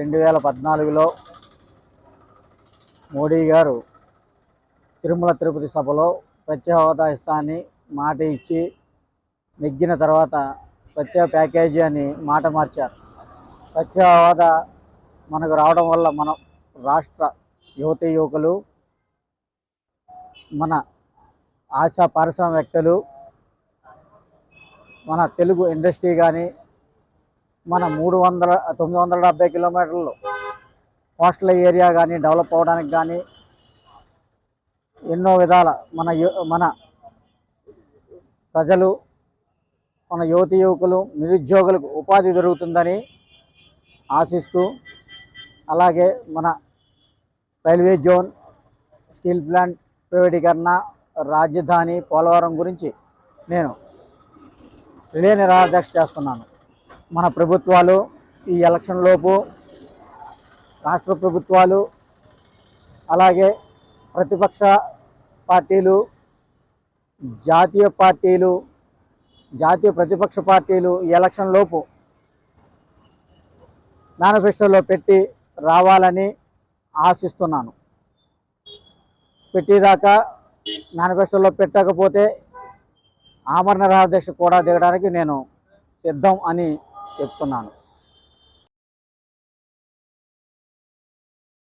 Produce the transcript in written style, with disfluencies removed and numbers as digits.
2014లో మోడీ గారు తిరుమల తిరుపతి సభలో ప్రత్యేక హోదా ఇస్తానని మాట ఇచ్చి నెగ్గిన తర్వాత ప్రత్యేక ప్యాకేజీ అని మాట మార్చారు. ప్రత్యేక హోదా మనకు రావడం వల్ల మన రాష్ట్ర యువతీ యువకులు, మన ఆశా పారిశ్రామికవేత్తలు, మన తెలుగు ఇండస్ట్రీ కానీ, మన 970 కిలోమీటర్లు కోస్టల్ ఏరియా కానీ డెవలప్ అవ్వడానికి కానీ ఎన్నో విధాల మన ప్రజలు, మన యువతీ యువకులు, నిరుద్యోగులకు ఉపాధి దొరుకుతుందని ఆశిస్తూ, అలాగే మన రైల్వే జోన్, స్టీల్ ప్లాంట్ ప్రైవేటీకరణ, రాజధాని, పోలవరం గురించి నేను రిలే నిరాదీక్ష చేస్తున్నాను. మన ప్రభుత్వాలు ఈ ఎలక్షన్ లోపు, రాష్ట్ర ప్రభుత్వాలు అలాగే ప్రతిపక్ష పార్టీలు, జాతీయ పార్టీలు, జాతీయ ప్రతిపక్ష పార్టీలు ఈ ఎలక్షన్ లోపు మేనిఫెస్టోలో పెట్టి రావాలని ఆశిస్తున్నాను. పెట్టేదాకా మేనిఫెస్టోలో పెట్టకపోతే ఆమరణ నిరాదీక్ష కూడా దిగడానికి నేను సిద్ధం అని చెప్తున్నాను.